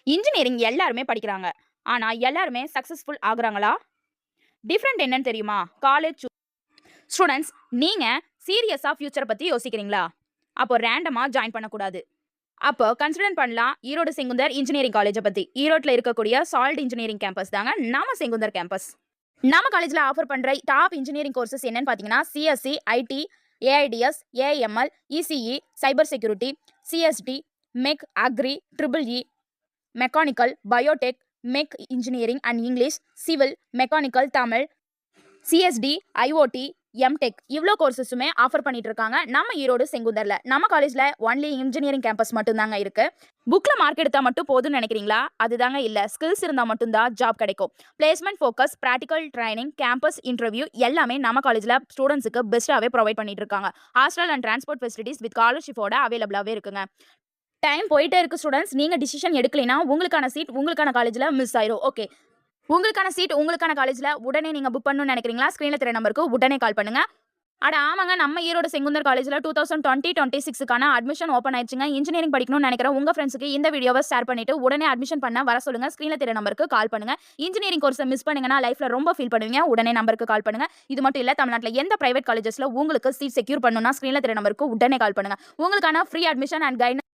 Engineering எல்லாருமே படிக்கிறாங்க. ஆனா எல்லாருமே சக்சஸ்ஃபுல் ஆகுறாங்களா? டிஃபரண்ட் என்னன்னு தெரியுமா? காலேஜ் ஸ்டூடண்ட்ஸ், நீங்க சீரியஸா ஃபியூச்சர் பத்தி யோசிக்கிறீங்களா? அப்போ ரேண்டமா ஜாயின் பண்ணக்கூடாது. அப்போ கன்சிடர் பண்ணலாம் ஈரோடு செங்குந்தர் இன்ஜினியரிங் காலேஜ பத்தி. ஈரோட்ல இருக்கக்கூடிய சால்ட் இன்ஜினியரிங் கேம்பஸ் தாங்க நம்ம செங்குந்தர் கேம்பஸ். நம்ம காலேஜ்ல ஆஃபர் பண்ற டாப் இன்ஜினியரிங் கோர்சஸ் என்னன்னு பாத்தீங்கன்னா CSC, IT, AIDS, AML, ECE, cyber security, CSD, mech, agri, triple E, mechanical, biotech, mech engineering and English, civil, mechanical, Tamil, CSD, IoT, M tech இவ்வளோ கோர்சஸுமே offer பண்ணிட்டு இருக்காங்க நம்ம ஈரோடு செங்குந்தர்ல. நம்ம காலேஜ்ல ஒன்லி இன்ஜினியரிங் கேம்பஸ் மட்டும்தாங்க இருக்கு. புக்ல மார்க் எடுத்தா மட்டும் போதும்னு நினைக்கிறீங்களா? அதுதாங்க இல்ல. ஸ்கில்ஸ் இருந்தா மட்டும்தான் ஜாப் கிடைக்கும். Placement focus, practical training, campus interview எல்லாமே நம்ம காலேஜ்ல ஸ்டூடெண்ட்ஸுக்கு பெஸ்ட்டாவே ப்ரொவைட் பண்ணிட்டு இருக்காங்க. Hostel and transport facilities with ஸ்காலர்ஷிப்போட அவைலபிளாவே இருக்குங்க. டைம் போயிட்டே இருக்கு ஸ்டூடெண்ட்ஸ். நீங்க டிசிஷன் எடுக்கலைன்னா உங்களுக்கான சீட் உங்களுக்கான காலேஜ்ல மிஸ் ஆயிரும். ஓகே, உங்களுக்கான சீட் உங்களுக்கான காலேஜ்ல உடனே நீங்க புக் பண்ணணும்னு நினைக்கிறீங்களா? ஸ்கிரீன்ல தெரிய நம்பருக்கு உடனே கால் பண்ணுங்க. அட ஆமாங்க, நம்ம ஈரோடு செங்குந்தர் காலேஜ்ல 2020-26க்கான அட்மிஷன் ஓப்பன் ஆயிடுச்சுங்க. இன்ஜினியரிங் படிக்கணும்னு நினைக்கிற உங்க ஃப்ரெண்ட்ஸுக்கு இந்த வீடியோவை ஷேர் பண்ணிட்டு உடனே அட்மிஷன் பண்ண வர சொல்லுங்க. ஸ்கிரீன்ல தெரிய நம்பருக்கு கால் பண்ணுங்க. இன்ஜினியரிங் கோர்ஸை மிஸ் பண்ணுங்கன்னா லைஃப்ல ரொம்ப ஃபீல் பண்ணுவீங்க. உடனே நம்பருக்கு கால் பண்ணுங்க. இது மட்டும் இல்ல, தமிழ்நாட்டில் எந்த பிரைவேட் காலேஜஸ்ல உங்களுக்கு சீட் செக்யூர் பண்ணணும்னா ஸ்கிரீன்ல தெரிய நம்பருக்கு உடனே கால் பண்ணுங்க. உங்களுக்கான ஃப்ரீ அட்மிஷன் அண்ட் கைடன்ஸ்